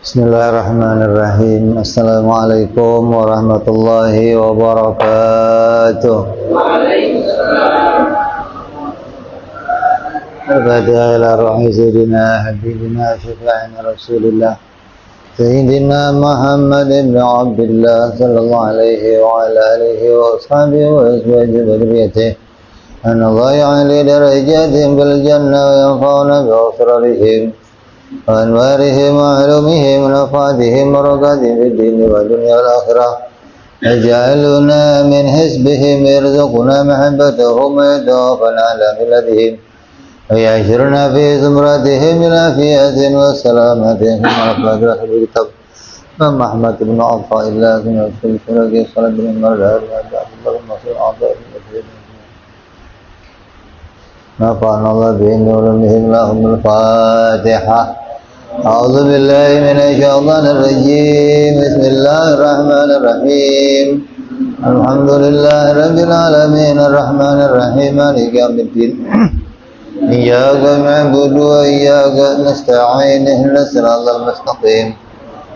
Bismillahirrahmanirrahim. Assalamualaikum warahmatullahi wabarakatuh. Waalaikumsalam. Al-Fatiha ila ruhi sayyidina habibina syafi'ina Rasulillah Sayyidina Muhammad ibn Abdullah sallallahu alaihi wa ala alihi wa ashabihi wa azwajihi wa dhurriyyatihi an Allah ya'ali darajatihim bil jannah wa yanfa'una bi asrarihim وأنوارهم وعلومهم ونفعاتهم وبركاتهم في الدين والدنيا والآخرة يجعلنا من حزبهم يرزقنا محبتهم ويتوفنا على ملتهم ويعشرنا في زمرتهم بالعافية والسلامة ثم أخلاق رحل الكتاب ثم أحمد بن عطاء الله ثم رسول الفرق صلى الله عليه وسلم المصير أعضاء نفعنا الله بهم ورمهم لهم الفاتحة أعوذ بالله من الشيطان الرجيم بسم الله الرحمن الرحيم الحمد لله رب العالمين الرحمن الرحيم مالك يوم الدين إياك نعبد وإياك نستعين اهدنا الصراط المستقيم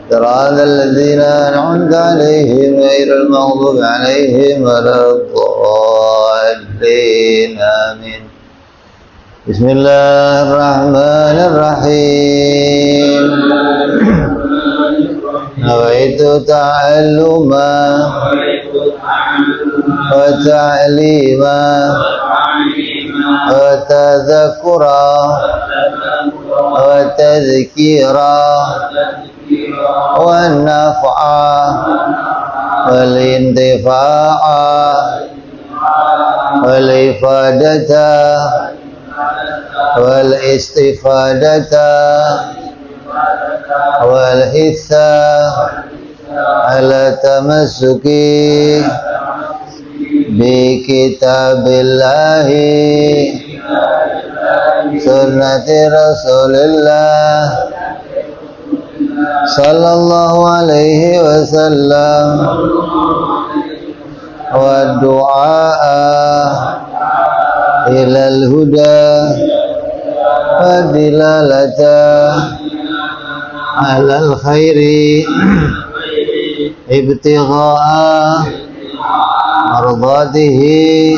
صراط الذين أنعمت عليهم غير المغضوب عليهم ولا الضالين آمين Bismillahirrahmanirrahim. Nawaitu ta'alluma wa ta'lima wa tadhakura wa tadhkira wa naf'a wal intifa'a wal ifadata wal istifadata wal hitha ala tamassuki bi kitabillahi sunnati rasulillah sallallahu alaihi wasallam wa du'a ilal huda wa dilalata alal khairi ibtigha'a mardatihi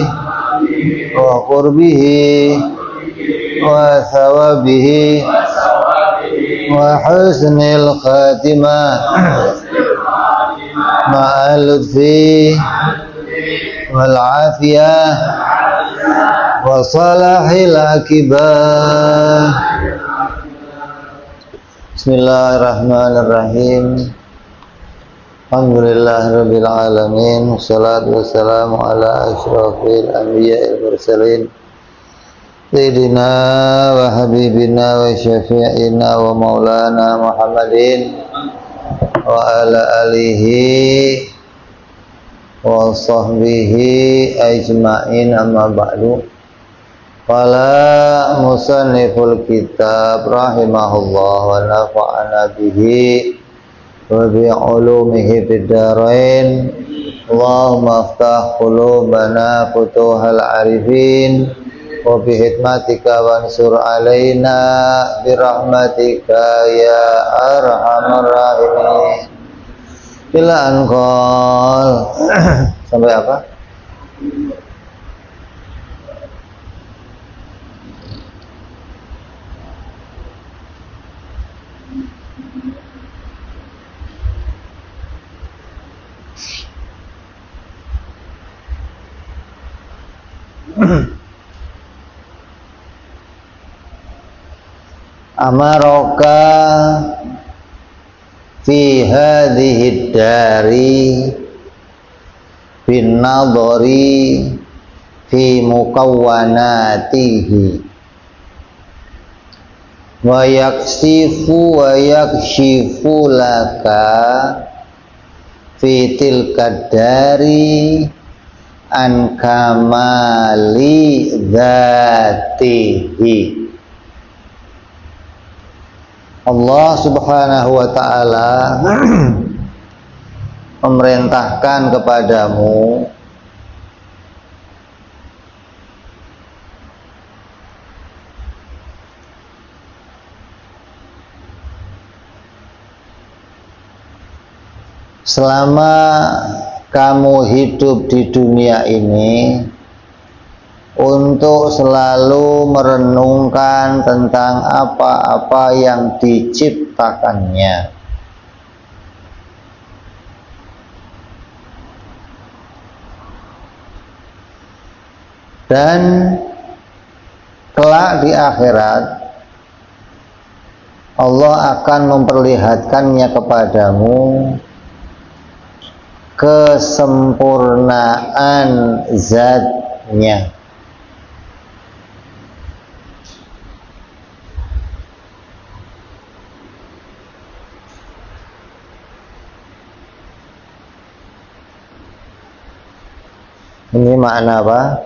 wa qurbihi wa thawabihi wa husnil khatimah ma'al lutfi wal afiyah wa salahil akibah. Bismillahirrahmanirrahim. Alhamdulillahirabbil alamin. Wassalatu wassalamu ala asyrafil anbiya'il mursalin sayyidina wa habibina wa syafi'ina wa maulana Muhammadin wa ala alihi wa sahbihi ajma'in, amma ba'du. Qala musanniful kitab rahimahullah wa nafa'ana bihi wa bi ulumihi fid dharain. Allahumma aftah qulubana futuhal arifin wa bi hikmatika wansur alaina bi rahmatika ya arhamar rahimin. Bila anqal sampai apa? Amaroka fi hadhihi dari bin nadhari fi mukawwanatihi wa yaksifu wa yakshifu laka fi tilka dari an kamali dzatihi. Allah subhanahu wa ta'ala memerintahkan kepadamu selama kamu hidup di dunia ini untuk selalu merenungkan tentang apa-apa yang diciptakannya. Dan kelak di akhirat Allah akan memperlihatkannya kepadamu kesempurnaan zatnya. Ini makna apa?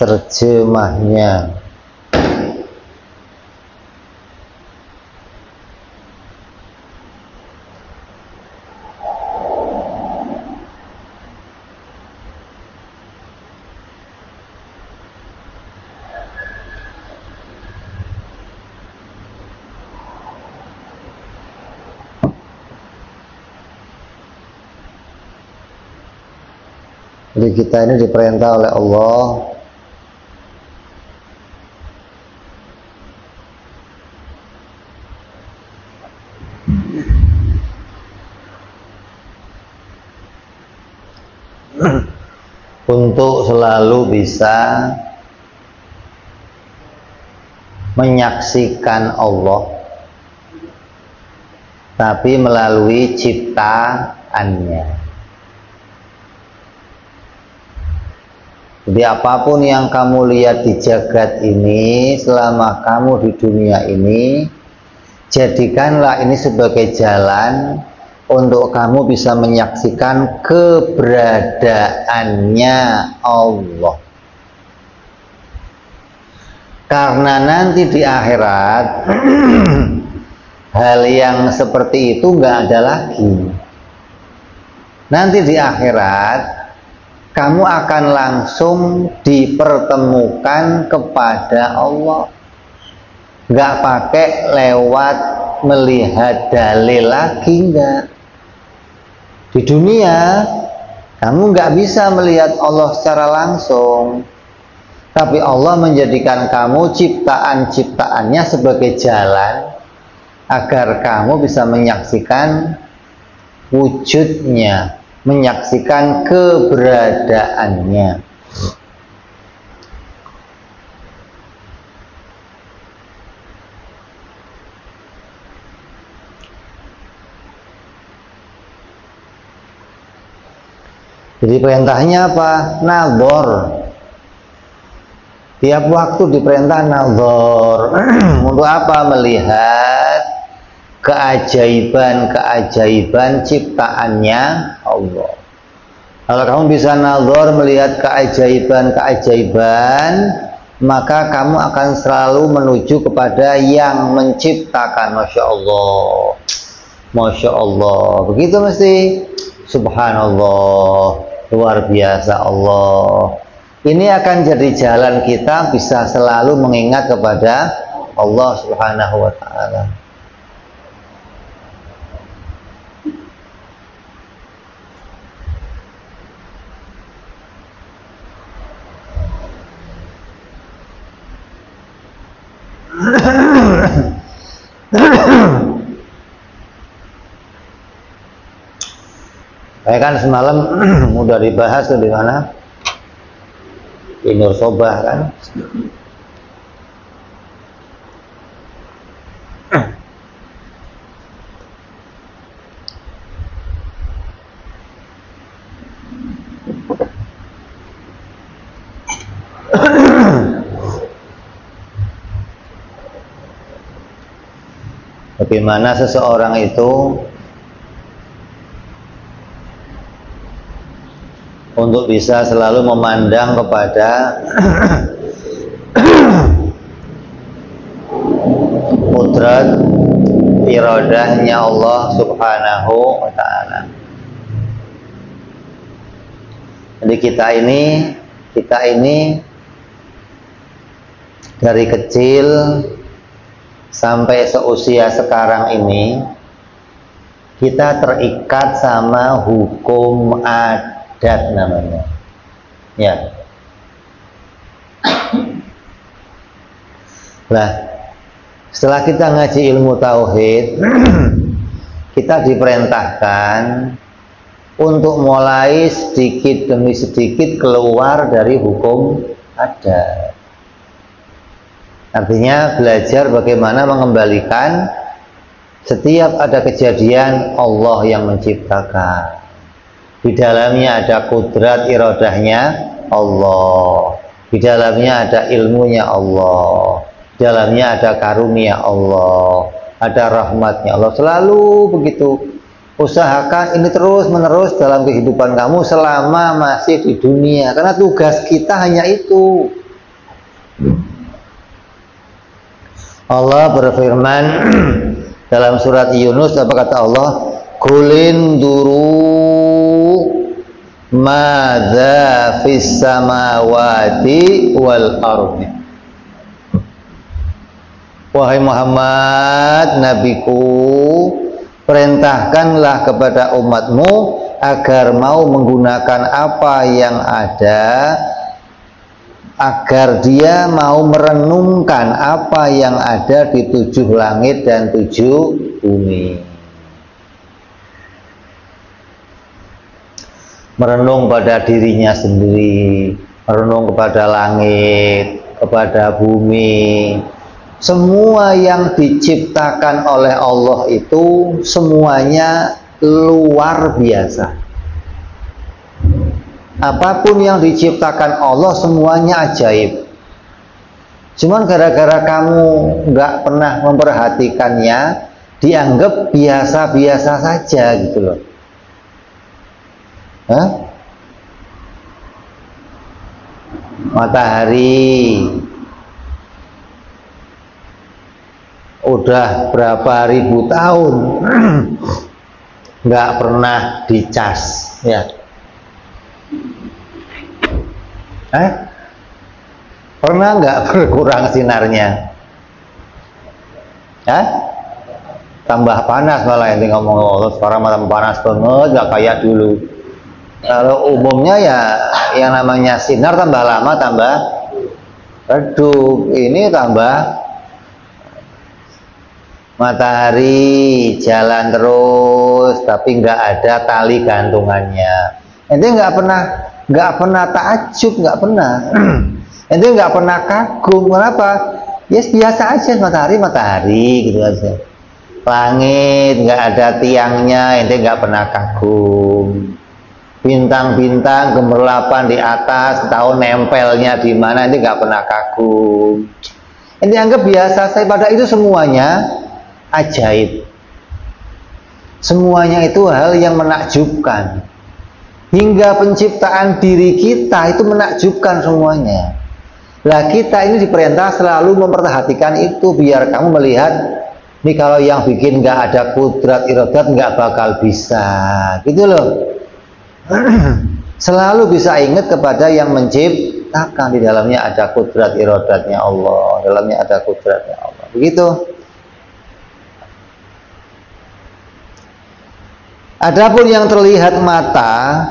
Terjemahnya. Jadi kita ini diperintah oleh Allah untuk selalu bisa menyaksikan Allah, tapi melalui ciptaannya. Jadi apapun yang kamu lihat di jagat ini selama kamu di dunia ini, jadikanlah ini sebagai jalan untuk kamu bisa menyaksikan keberadaannya Allah. Karena nanti di akhirat hal yang seperti itu nggak ada lagi. Nanti di akhirat kamu akan langsung dipertemukan kepada Allah, nggak pakai lewat melihat dalil lagi, nggak. Di dunia kamu nggak bisa melihat Allah secara langsung, tapi Allah menjadikan kamu ciptaan-ciptaannya sebagai jalan agar kamu bisa menyaksikan wujudnya, menyaksikan keberadaannya. Jadi perintahnya apa? Nazar. Tiap waktu diperintah nazar. Untuk apa? Melihat keajaiban-keajaiban ciptaannya Allah. Kalau kamu bisa nazar melihat keajaiban-keajaiban, maka kamu akan selalu menuju kepada yang menciptakan. Masya Allah, Masya Allah. Begitu mesti. Subhanallah, luar biasa Allah. Ini akan jadi jalan kita bisa selalu mengingat kepada Allah Subhanahu wa ta'ala. Saya kan semalam udah dibahas tuh di mana? Di Nur Sobah kan. Bagaimana seseorang itu untuk bisa selalu memandang kepada kudrat iradahnya Allah Subhanahu wa ta'ala. Jadi kita ini dari kecil sampai seusia sekarang ini Kita terikat sama hukum adat namanya. Ya. Nah, setelah kita ngaji ilmu tauhid, kita diperintahkan untuk mulai sedikit demi sedikit keluar dari hukum adat. Artinya belajar bagaimana mengembalikan setiap ada kejadian Allah yang menciptakan. Di dalamnya ada kudrat iradahnya Allah. Di dalamnya ada ilmunya Allah. Di dalamnya ada karunia Allah. Ada rahmatnya Allah. Selalu begitu. Usahakan ini terus menerus dalam kehidupan kamu selama masih di dunia. Karena tugas kita hanya itu. Allah berfirman dalam surat Yunus, apa kata Allah? Kulin duru madza fis samawati wal ardi. Wahai Muhammad, nabiku, perintahkanlah kepada umatmu agar mau menggunakan apa yang ada, agar dia mau merenungkan apa yang ada di 7 langit dan 7 bumi. Merenung pada dirinya sendiri, merenung kepada langit, kepada bumi. Semua yang diciptakan oleh Allah itu semuanya luar biasa. Apapun yang diciptakan Allah semuanya ajaib. Cuman gara-gara kamu nggak pernah memperhatikannya, dianggap biasa-biasa saja gitu loh. Hah? Matahari udah berapa ribu tahun nggak pernah dicas, ya. Pernah nggak berkurang sinarnya? Tambah panas malah yang ngomong Allah sekarang malam panas banget, nggak kayak dulu. Kalau umumnya ya yang namanya sinar tambah lama tambah redup, ini tambah. Matahari jalan terus tapi nggak ada tali gantungannya. Ente nggak pernah takjub, nggak pernah. Ente nggak pernah kagum. Kenapa? Ya biasa aja, matahari gitu aja. Langit nggak ada tiangnya, ente nggak pernah kagum. Bintang-bintang gemerlapan di atas, tahu nempelnya di mana, ente nggak pernah kagum. Ente anggap biasa saja. Pada itu semuanya ajaib. Semuanya itu hal yang menakjubkan. Hingga penciptaan diri kita itu menakjubkan semuanya. Lah kita ini diperintah selalu memperhatikan itu, biar kamu melihat nih kalau yang bikin nggak ada kudrat iradat nggak bakal bisa, gitu loh. Selalu bisa ingat kepada yang menciptakan, di dalamnya ada kudrat iradatnya Allah, dalamnya ada kudratnya Allah. Begitu. Adapun yang terlihat mata,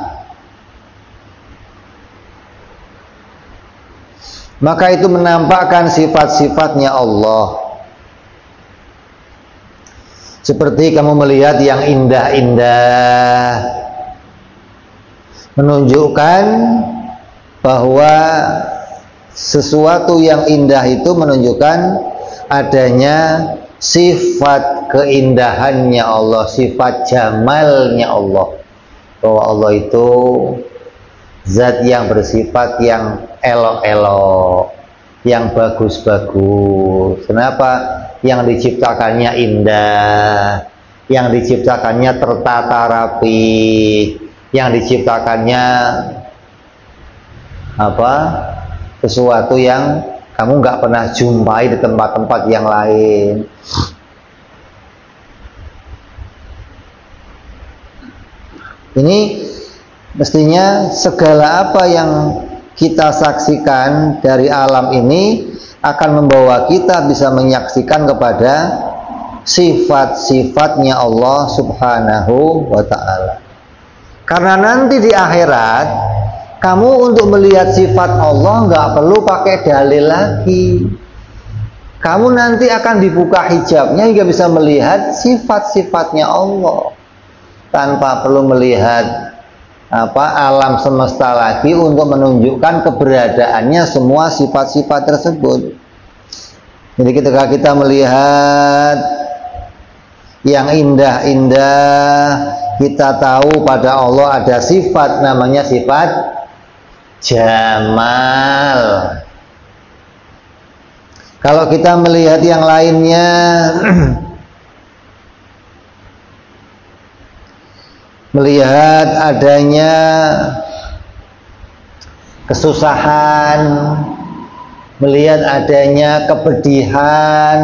maka itu menampakkan sifat-sifatnya Allah. Seperti kamu melihat yang indah-indah, menunjukkan bahwa sesuatu yang indah itu menunjukkan adanya sifat keindahannya Allah, sifat jamalnya Allah. Bahwa Allah itu zat yang bersifat yang elok-elok, yang bagus-bagus. Kenapa? Yang diciptakannya indah, yang diciptakannya tertata rapi, yang diciptakannya sesuatu yang kamu nggak pernah jumpai di tempat-tempat yang lain. Ini mestinya segala apa yang kita saksikan dari alam ini akan membawa kita bisa menyaksikan kepada sifat-sifatnya Allah Subhanahu wa ta'ala. Karena nanti di akhirat kamu untuk melihat sifat Allah nggak perlu pakai dalil lagi. Kamu nanti akan dibuka hijabnya hingga bisa melihat sifat-sifatnya Allah tanpa perlu melihat alam semesta lagi untuk menunjukkan keberadaannya semua sifat-sifat tersebut. Jadi ketika kita melihat yang indah-indah, kita tahu pada Allah ada sifat namanya sifat jamal. Kalau kita melihat yang lainnya melihat adanya kesusahan, melihat adanya kepedihan,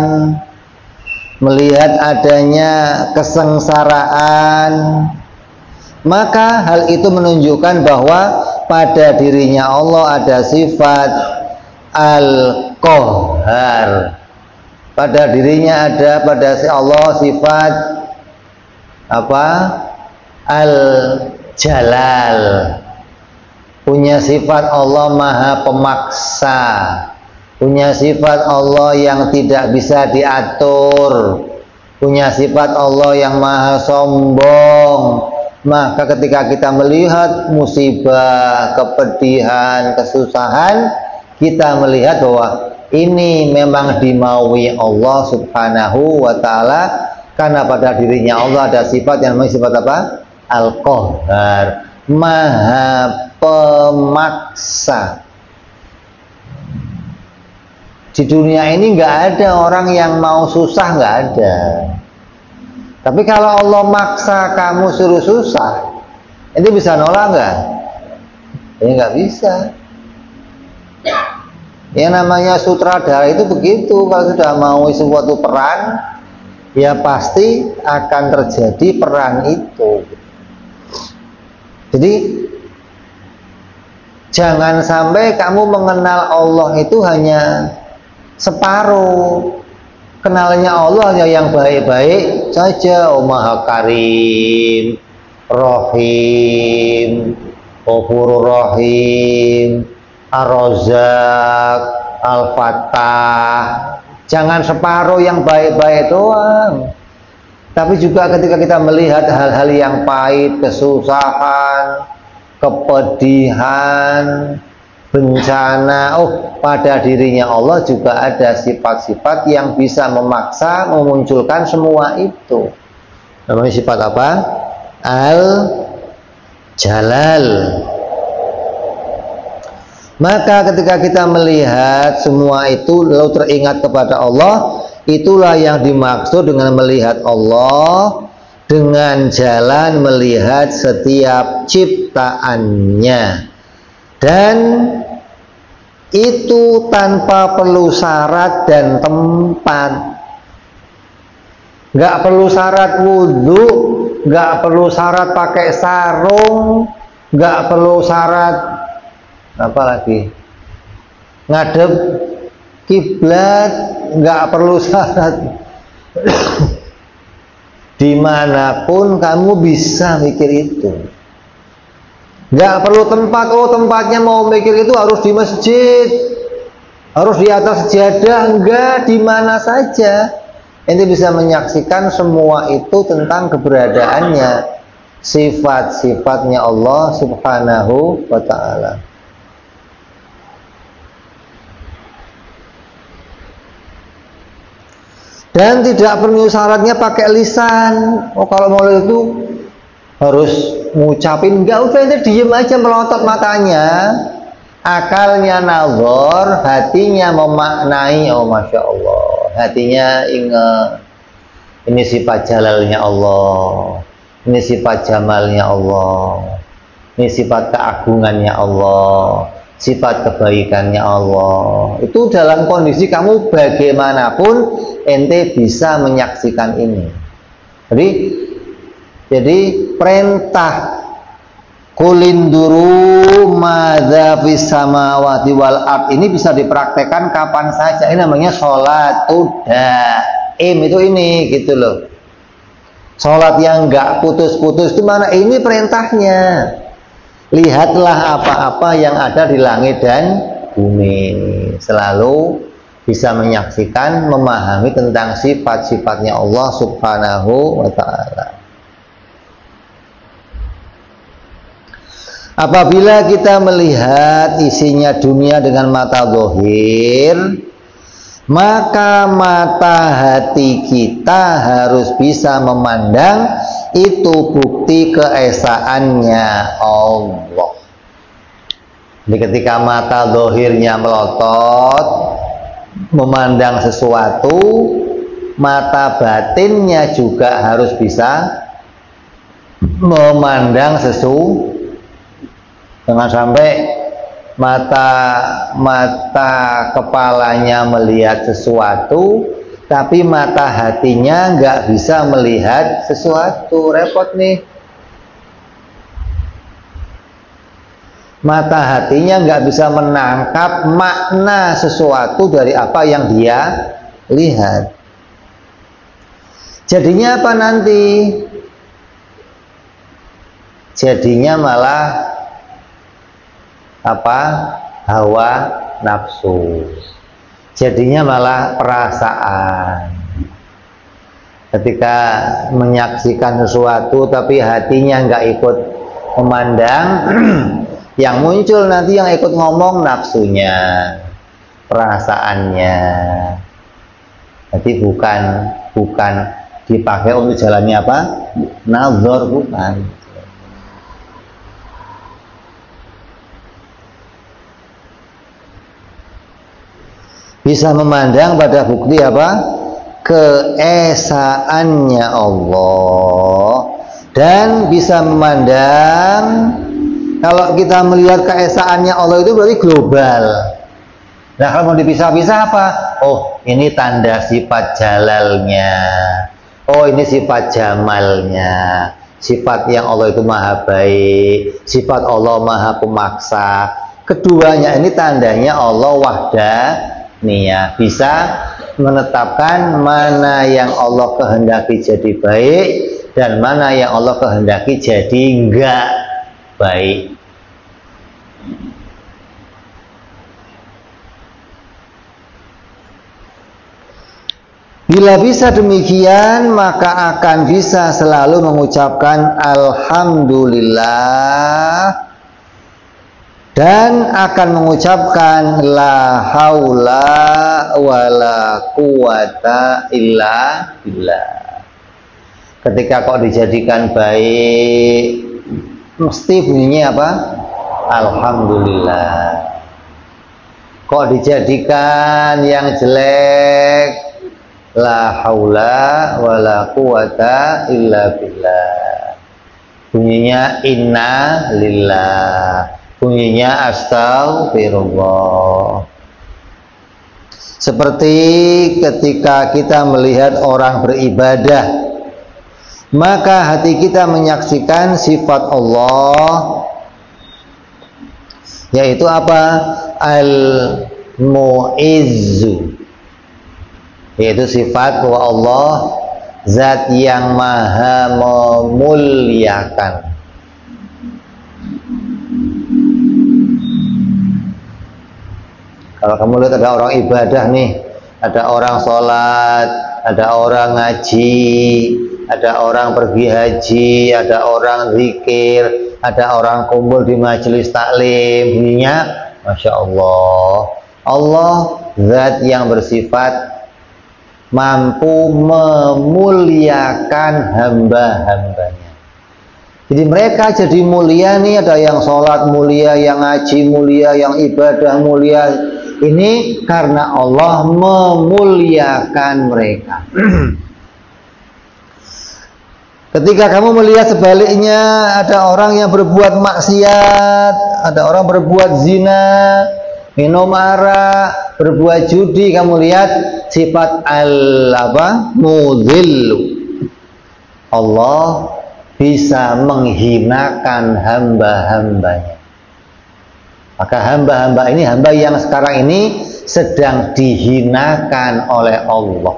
melihat adanya kesengsaraan, maka hal itu menunjukkan bahwa pada dirinya Allah ada sifat Al-Qahhar. Pada dirinya ada pada si Allah sifat Al-Jalal. Punya sifat Allah Maha Pemaksa. Punya sifat Allah yang tidak bisa diatur. Punya sifat Allah yang maha sombong. Maka ketika kita melihat musibah, kepedihan, kesusahan, kita melihat bahwa ini memang dimaui Allah Subhanahu wa ta'ala, karena pada dirinya Allah ada sifat yang namanya sifat apa? Al-Qahhar, Maha Pemaksa. Di dunia ini nggak ada orang yang mau susah, nggak ada. Tapi kalau Allah maksa kamu suruh susah, ini bisa nolak nggak? Ya nggak bisa. Yang namanya sutradara itu begitu, kalau sudah mau suatu peran, ya pasti akan terjadi peran itu. Jadi jangan sampai kamu mengenal Allah itu hanya separuh. Kenalnya Allah hanya yang baik-baik saja. Oh Maha Karim, Rahim, Ghafurur Rahim, Ar-Razzaq, Al-Fattah. Jangan separuh yang baik-baik doang, tapi juga ketika kita melihat hal-hal yang pahit, kesusahan, kepedihan, bencana, pada dirinya Allah juga ada sifat-sifat yang bisa memaksa memunculkan semua itu. Namanya sifat apa? Al-Jalal. Maka ketika kita melihat semua itu lalu teringat kepada Allah, itulah yang dimaksud dengan melihat Allah dengan jalan melihat setiap ciptaannya. Dan itu tanpa perlu syarat dan tempat. Nggak perlu syarat wudhu, nggak perlu syarat pakai sarung, nggak perlu syarat apa lagi, ngadep kiblat, nggak perlu syarat. Dimanapun kamu bisa mikir itu. Nggak perlu tempat. Tempatnya mau mikir itu harus di masjid, harus di atas sejadah. Enggak, di mana saja ente bisa menyaksikan semua itu tentang keberadaannya, sifat-sifatnya Allah Subhanahu wa ta'ala. Dan tidak perlu syaratnya pakai lisan. Kalau mau itu harus ngucapin, enggak, udah ente diem aja melotot matanya, akalnya nazar, hatinya memaknai. Masya Allah, hatinya ingat ini sifat jalalnya Allah, ini sifat jamalnya Allah, ini sifat keagungannya Allah, sifat kebaikannya Allah. Itu dalam kondisi kamu bagaimanapun ente bisa menyaksikan ini. Jadi perintah kulinduru madza fis samawati wal ard ini bisa dipraktekkan kapan saja. Ini namanya sholatud aim itu ini gitu loh. Sholat yang nggak putus-putus itu mana? Ini perintahnya. Lihatlah apa-apa yang ada di langit dan bumi. Selalu bisa menyaksikan, memahami tentang sifat-sifatnya Allah Subhanahu wa ta'ala. Apabila kita melihat isinya dunia dengan mata zahir, maka mata hati kita harus bisa memandang itu bukti keesaannya Allah. Jadi ketika mata zahirnya melotot memandang sesuatu, mata batinnya juga harus bisa memandang sesuatu. Jangan sampai mata kepalanya melihat sesuatu, tapi mata hatinya nggak bisa melihat sesuatu. Repot nih. Mata hatinya nggak bisa menangkap makna sesuatu dari apa yang dia lihat. Jadinya apa nanti? Jadinya malah hawa nafsu. Jadinya malah perasaan. Ketika menyaksikan sesuatu tapi hatinya nggak ikut memandang, yang muncul nanti yang ikut ngomong nafsunya, perasaannya. Jadi bukan dipakai untuk jalannya apa? Nazar, bukan. Bisa memandang pada bukti apa? Keesaannya Allah. Dan bisa memandang, kalau kita melihat keesaannya Allah itu berarti global. Nah, kalau mau dipisah-pisah apa? Oh, ini tanda sifat jalalnya. Oh, ini sifat jamalnya. Sifat yang Allah itu maha baik. Sifat Allah maha pemaksa. Keduanya ini tandanya Allah wahdaniyah. Bisa menetapkan mana yang Allah kehendaki jadi baik dan mana yang Allah kehendaki jadi enggak baik. Bila bisa demikian, maka akan bisa selalu mengucapkan Alhamdulillah dan akan mengucapkan la haula wala quwata illa billah. Ketika kok dijadikan baik, mesti bunyinya apa? Alhamdulillah. Kok dijadikan yang jelek, la haula wala quwata illa billah. Bunyinya inna lillah. Bunyinya astagfirullah. Seperti ketika kita melihat orang beribadah, maka hati kita menyaksikan sifat Allah, yaitu apa? Al-Mu'izzu, yaitu sifat bahwa Allah zat yang maha memuliakan. Kalau kamu lihat ada orang ibadah nih, ada orang sholat, ada orang ngaji, ada orang pergi haji, ada orang zikir, ada orang kumpul di majelis taklim, bunyinya Masya Allah. Allah zat yang bersifat mampu memuliakan hamba-hambanya. Jadi mereka jadi mulia nih, ada yang sholat mulia, yang ngaji mulia, yang ibadah mulia. Ini karena Allah memuliakan mereka. Ketika kamu melihat sebaliknya, ada orang yang berbuat maksiat, ada orang berbuat zina, minum arak, berbuat judi, kamu lihat sifat mudhillu. Allah bisa menghinakan hamba-hambanya. Maka hamba-hamba ini, hamba yang sekarang ini sedang dihinakan oleh Allah.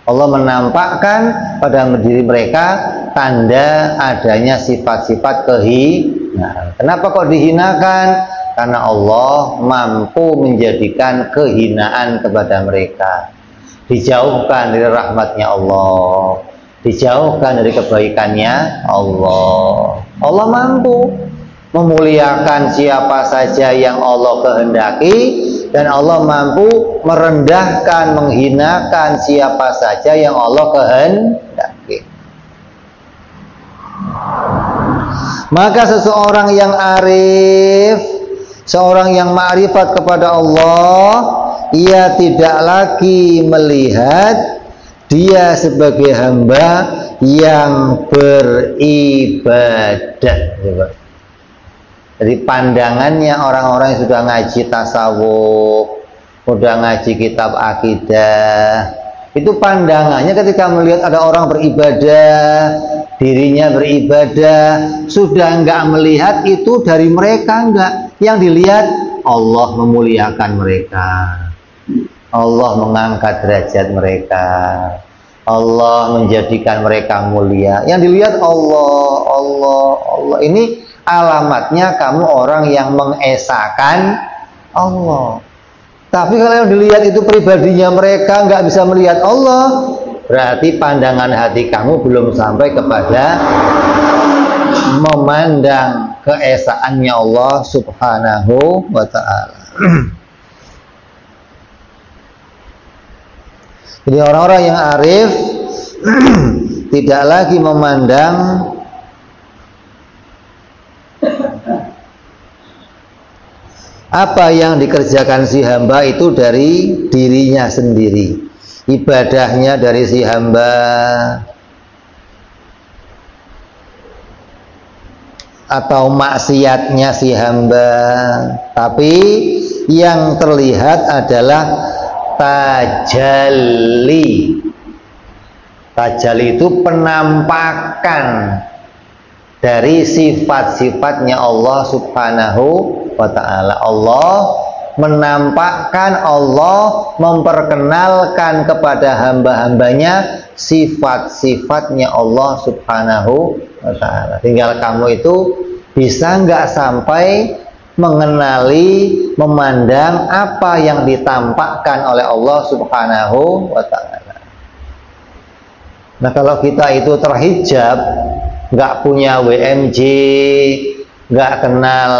Allah menampakkan pada diri mereka tanda adanya sifat-sifat kehinaan. Kenapa kok dihinakan? Karena Allah mampu menjadikan kehinaan kepada mereka. Dijauhkan dari rahmatnya Allah, dijauhkan dari kebaikannya Allah. Allah mampu memuliakan siapa saja yang Allah kehendaki, dan Allah mampu merendahkan, menghinakan siapa saja yang Allah kehendaki. Maka seseorang yang arif, seorang yang ma'rifat kepada Allah, ia tidak lagi melihat dia sebagai hamba yang beribadah. Jadi pandangannya orang-orang yang sudah ngaji tasawuf, sudah ngaji kitab akidah, itu pandangannya ketika melihat ada orang beribadah, dirinya beribadah, sudah enggak melihat itu dari mereka, enggak. Yang dilihat Allah memuliakan mereka, Allah mengangkat derajat mereka, Allah menjadikan mereka mulia. Yang dilihat Allah, Allah, Allah. Ini alamatnya kamu orang yang mengesahkan Allah. Tapi kalau yang dilihat itu pribadinya mereka, nggak bisa melihat Allah, berarti pandangan hati kamu belum sampai kepada memandang keesaannya Allah subhanahu wa ta'ala. Jadi orang-orang yang arif tidak lagi memandang apa yang dikerjakan si hamba itu dari dirinya sendiri, ibadahnya dari si hamba, atau maksiatnya si hamba, tapi yang terlihat adalah tajalli. Tajalli itu penampakan dari sifat-sifatnya Allah subhanahu wa ta'ala. Allah menampakkan, Allah memperkenalkan kepada hamba-hambanya sifat-sifatnya Allah subhanahu wa ta'ala. Tinggal kamu itu bisa nggak sampai mengenali, memandang apa yang ditampakkan oleh Allah subhanahu wa ta'ala. Nah, kalau kita itu terhijab, nggak punya WMJ, nggak kenal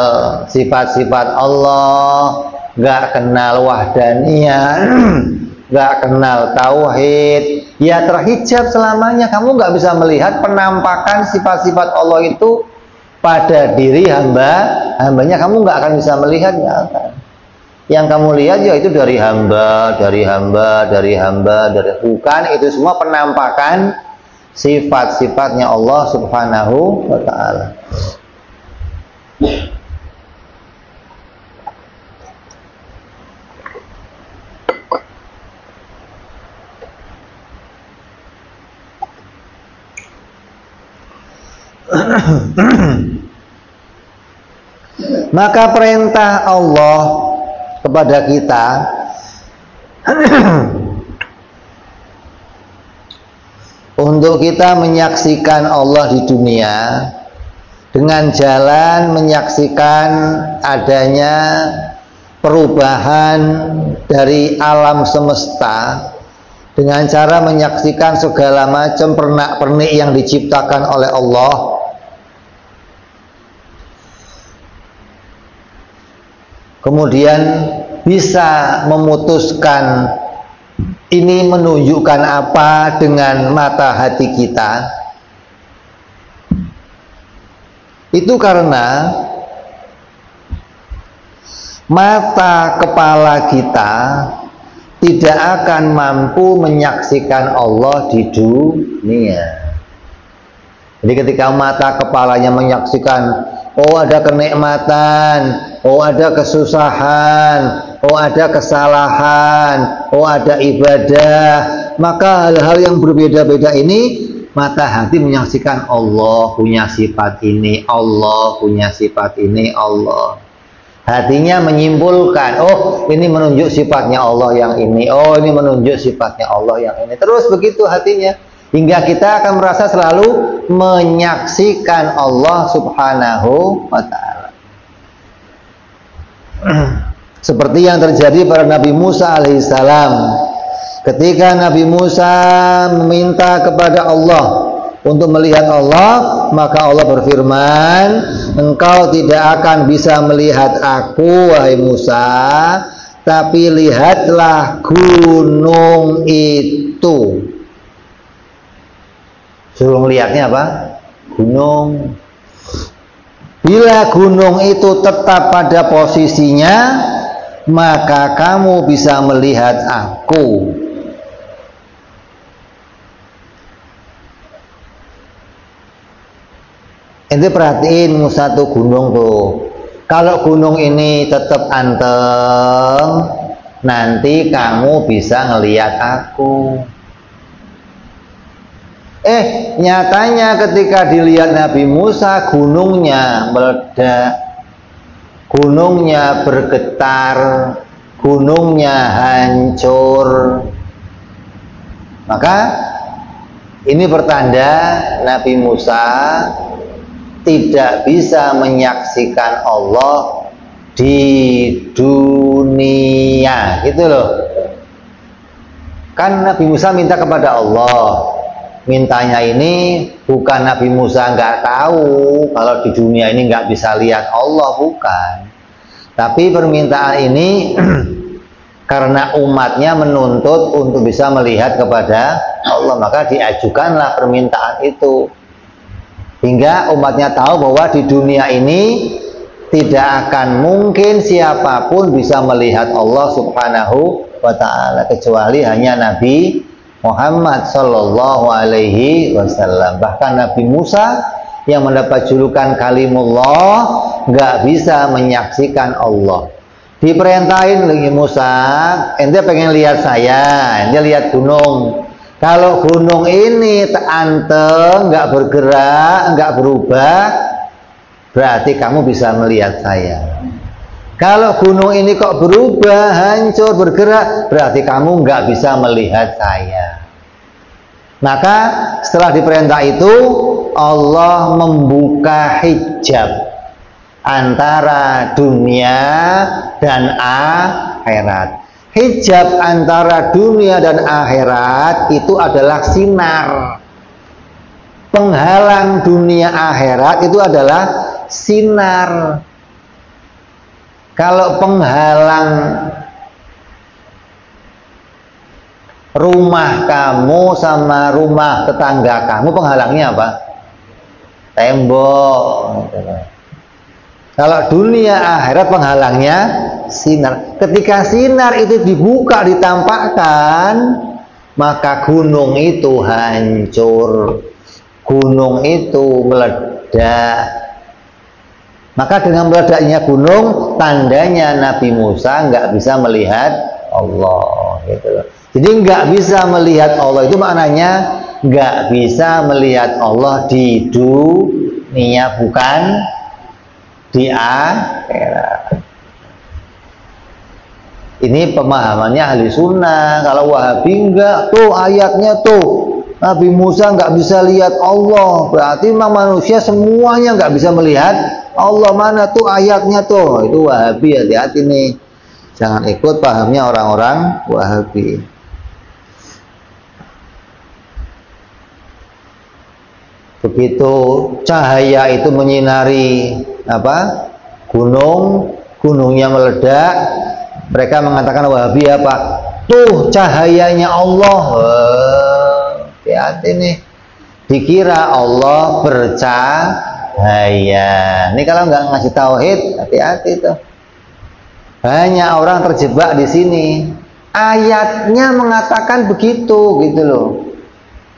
sifat-sifat Allah, nggak kenal wahdaniyah, nggak kenal tauhid, ya terhijab selamanya. Kamu nggak bisa melihat penampakan sifat-sifat Allah itu pada diri hambanya. Kamu nggak akan bisa melihat, nggak akan. Yang kamu lihat ya itu dari hamba, bukan itu semua penampakan sifat-sifatnya Allah subhanahu wa ta'ala. Maka perintah Allah kepada kita untuk kita menyaksikan Allah di dunia dengan jalan menyaksikan adanya perubahan dari alam semesta, dengan cara menyaksikan segala macam pernak-pernik yang diciptakan oleh Allah. Kemudian bisa memutuskan ini menunjukkan apa dengan mata hati kita. Itu karena mata kepala kita tidak akan mampu menyaksikan Allah di dunia. Jadi ketika mata kepalanya menyaksikan, oh ada kenikmatan, oh ada kesusahan, oh ada kesalahan, oh ada ibadah, maka hal-hal yang berbeda-beda ini mata hati menyaksikan Allah punya sifat ini, Allah punya sifat ini, Allah. Hatinya menyimpulkan, oh ini menunjuk sifatnya Allah yang ini, oh ini menunjuk sifatnya Allah yang ini. Terus begitu hatinya, hingga kita akan merasa selalu menyaksikan Allah subhanahu wa ta'ala. Seperti yang terjadi pada Nabi Musa alaihissalam. Ketika Nabi Musa meminta kepada Allah untuk melihat Allah, maka Allah berfirman, engkau tidak akan bisa melihat aku, wahai Musa, tapi lihatlah gunung itu. Suruh melihatnya apa? Gunung. Bila gunung itu tetap pada posisinya, maka kamu bisa melihat aku. Ente perhatiin satu gunung tuh. Kalau gunung ini tetap anteng, nanti kamu bisa ngelihat aku. Nyatanya ketika dilihat Nabi Musa, gunungnya meledak, gunungnya bergetar, gunungnya hancur. Maka ini pertanda Nabi Musa tidak bisa menyaksikan Allah di dunia, gitu loh. Kan Nabi Musa minta kepada Allah, mintanya ini bukan Nabi Musa nggak tahu kalau di dunia ini nggak bisa lihat Allah, bukan. Tapi permintaan ini karena umatnya menuntut untuk bisa melihat kepada Allah, maka diajukanlah permintaan itu. Hingga umatnya tahu bahwa di dunia ini tidak akan mungkin siapapun bisa melihat Allah subhanahu wa ta'ala, kecuali hanya Nabi Muhammad sallallahu alaihi wasallam. Bahkan Nabi Musa yang mendapat julukan Kalimullah nggak bisa menyaksikan Allah. Diperintahin lagi, Musa, ente pengen lihat saya, ente lihat gunung. Kalau gunung ini anteng, nggak bergerak, nggak berubah, berarti kamu bisa melihat saya. Kalau gunung ini kok berubah, hancur, bergerak, berarti kamu nggak bisa melihat saya. Maka setelah diperintah itu, Allah membuka hijab antara dunia dan akhirat. Hijab antara dunia dan akhirat itu adalah sinar. Penghalang dunia akhirat itu adalah sinar. Kalau penghalang rumah kamu sama rumah tetangga kamu, penghalangnya apa? Tembok. Kalau dunia akhirat penghalangnya sinar. Ketika sinar itu dibuka, ditampakkan, maka gunung itu hancur, gunung itu meledak. Maka dengan meledaknya gunung, tandanya Nabi Musa nggak bisa melihat Allah, gitu loh. Jadi nggak bisa melihat Allah itu maknanya nggak bisa melihat Allah di dunia, bukan di akhirat. Ini pemahamannya ahli sunnah. Kalau Wahabi enggak, tuh ayatnya tuh Nabi Musa nggak bisa lihat Allah, berarti memang manusia semuanya nggak bisa melihat Allah. Mana tuh ayatnya tuh? Itu Wahabi, hati-hati nih, jangan ikut pahamnya orang-orang Wahabi. Begitu cahaya itu menyinari apa? Gunungnya meledak, mereka mengatakan Wahabi apa? Tuh cahayanya Allah. Hati-hati nih, dikira Allah bercahaya. Ini kalau nggak ngasih tauhid, hati-hati tuh. Banyak orang terjebak di sini. Ayatnya mengatakan begitu, gitu loh.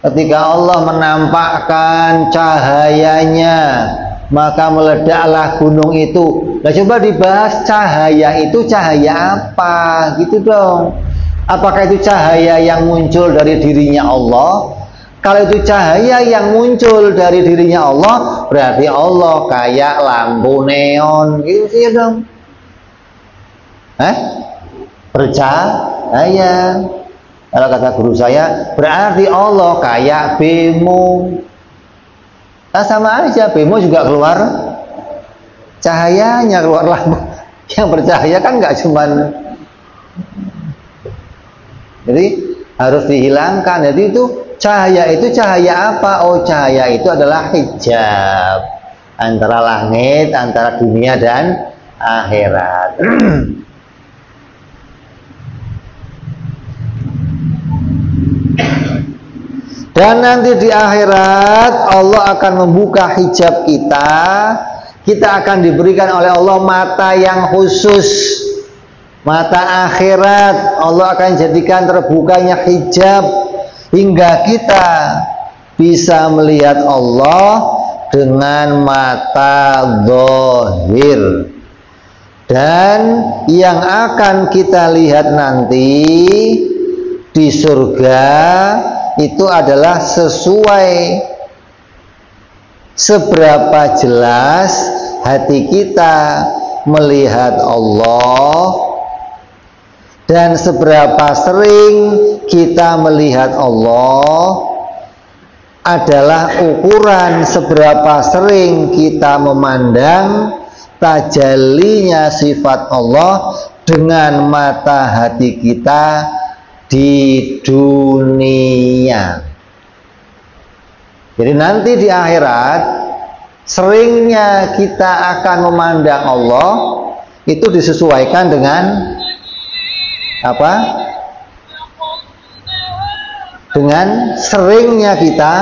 Ketika Allah menampakkan cahayanya, maka meledaklah gunung itu. Nah, coba dibahas cahaya itu cahaya apa, gitu dong. Apakah itu cahaya yang muncul dari dirinya Allah? Kalau itu cahaya yang muncul dari dirinya Allah, berarti Allah kayak lampu neon, gitu sih dong. Bercahaya. Kalau kata guru saya, berarti Allah kayak bemo. Nah, sama aja, bemo juga keluar cahayanya, keluar lampu. Yang bercahaya kan nggak cuman. Jadi harus dihilangkan. Jadi itu cahaya apa? Oh, cahaya itu adalah hijab antara langit, antara dunia dan akhirat. Dan nanti di akhirat Allah akan membuka hijab kita. Kita akan diberikan oleh Allah mata yang khusus, mata akhirat. Allah akan jadikan terbukanya hijab hingga kita bisa melihat Allah dengan mata zahir. Dan yang akan kita lihat nanti di surga itu adalah sesuai seberapa jelas hati kita melihat Allah dan seberapa sering kita melihat Allah adalah ukuran seberapa sering kita memandang tajallinya sifat Allah dengan mata hati kita di dunia. Jadi nanti di akhirat seringnya kita akan memandang Allah itu disesuaikan dengan apa? Dengan seringnya kita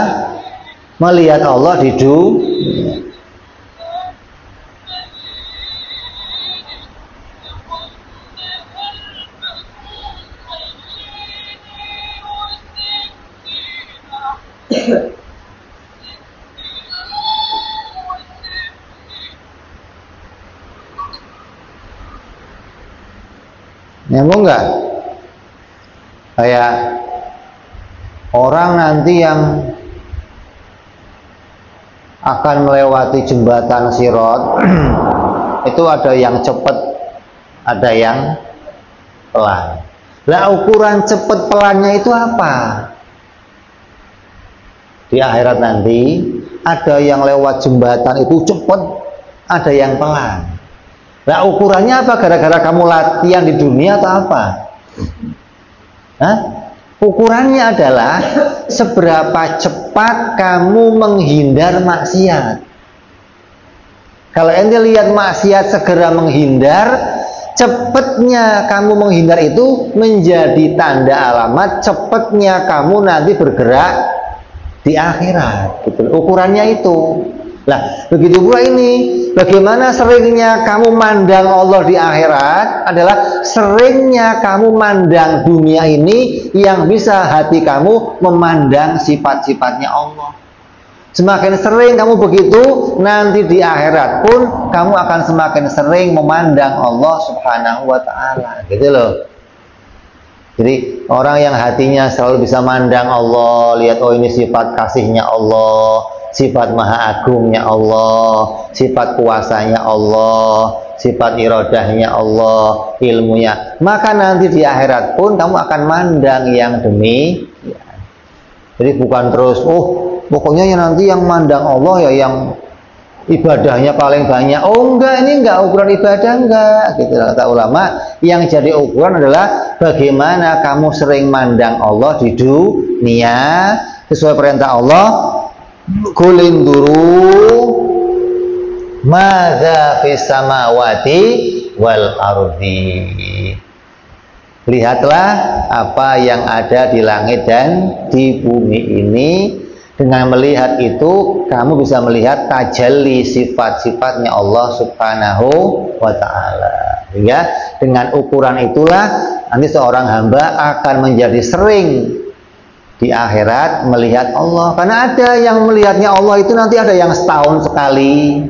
melihat Allah di dunia. Nyambung nggak? Kayak orang nanti yang akan melewati jembatan Sirat itu ada yang cepat, ada yang pelan. Lah ukuran cepat pelannya itu apa? Di akhirat nanti ada yang lewat jembatan itu cepat, ada yang pelan. Nah ukurannya apa? Gara-gara kamu latihan di dunia atau apa? Ukurannya adalah seberapa cepat kamu menghindar maksiat. Kalau ente lihat maksiat segera menghindar, cepatnya kamu menghindar itu menjadi tanda alamat cepatnya kamu nanti bergerak di akhirat. Gitu. Ukurannya itu. Nah, begitu pula ini, bagaimana seringnya kamu mandang Allah di akhirat adalah seringnya kamu mandang dunia ini yang bisa hati kamu memandang sifat-sifatnya Allah. Semakin sering kamu begitu, nanti di akhirat pun kamu akan semakin sering memandang Allah Subhanahu wa ta'ala. Gitu loh. Jadi orang yang hatinya selalu bisa mandang Allah, lihat oh ini sifat kasihnya Allah, sifat maha agungnya Allah, sifat kuasanya Allah, sifat iradahnya Allah, ilmunya. Maka nanti di akhirat pun kamu akan mandang yang demikian. Jadi bukan terus, oh pokoknya yang nanti yang mandang Allah ya yang ibadahnya paling banyak. Oh enggak, ini enggak ukuran ibadah, enggak. Gitu kata ulama. Yang jadi ukuran adalah bagaimana kamu sering mandang Allah di dunia sesuai perintah Allah. Kulin duru madza fis samawati wal ardi. Lihatlah apa yang ada di langit dan di bumi ini. Dengan melihat itu kamu bisa melihat tajalli sifat-sifatnya Allah Subhanahu wa ta'ala. Ya, dengan ukuran itulah nanti seorang hamba akan menjadi sering di akhirat melihat Allah. Karena ada yang melihatnya Allah itu nanti ada yang setahun sekali.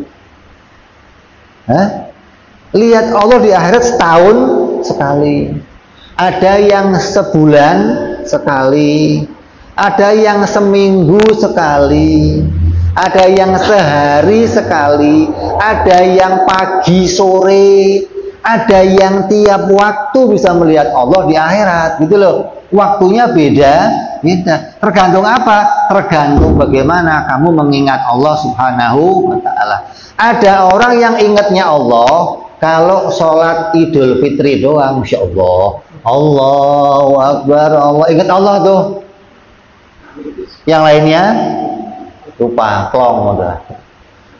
Lihat Allah di akhirat setahun sekali. Ada yang sebulan sekali. Ada yang seminggu sekali. Ada yang sehari sekali. Ada yang pagi sore. Ada yang tiap waktu bisa melihat Allah di akhirat, gitu loh. Waktunya beda. Tergantung apa? Tergantung bagaimana kamu mengingat Allah Subhanahu wa Ta'ala. Ada orang yang ingatnya Allah kalau sholat Idul Fitri doang, Masya Allah, Allahu Akbar, Allah, ingat Allah tuh. Yang lainnya lupa, plong udah.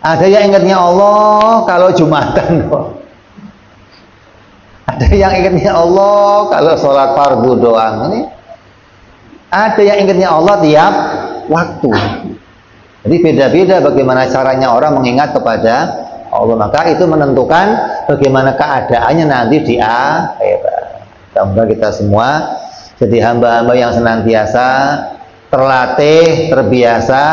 Ada yang ingatnya Allah kalau Jumatan. Ada yang ingatnya Allah kalau sholat fardu doang. Ini ada yang ingatnya Allah tiap waktu. Jadi beda-beda bagaimana caranya orang mengingat kepada Allah. Maka itu menentukan bagaimana keadaannya nanti di akhirat. Semoga kita semua jadi hamba-hamba yang senantiasa terlatih, terbiasa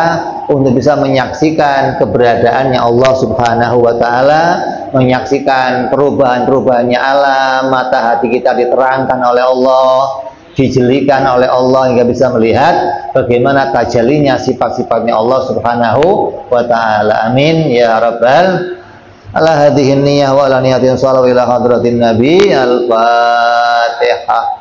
untuk bisa menyaksikan keberadaannya Allah Subhanahu wa Ta'ala, menyaksikan perubahan-perubahannya alam, mata hati kita diterangkan oleh Allah, dijelikan oleh Allah hingga bisa melihat bagaimana tajallinya sifat-sifatnya Allah Subhanahu wa Ta'ala. Amin ya rabbal ala hadhihi niyyah wa ala niyatin sallallahu ila hadratin nabi. Al-Fatihah.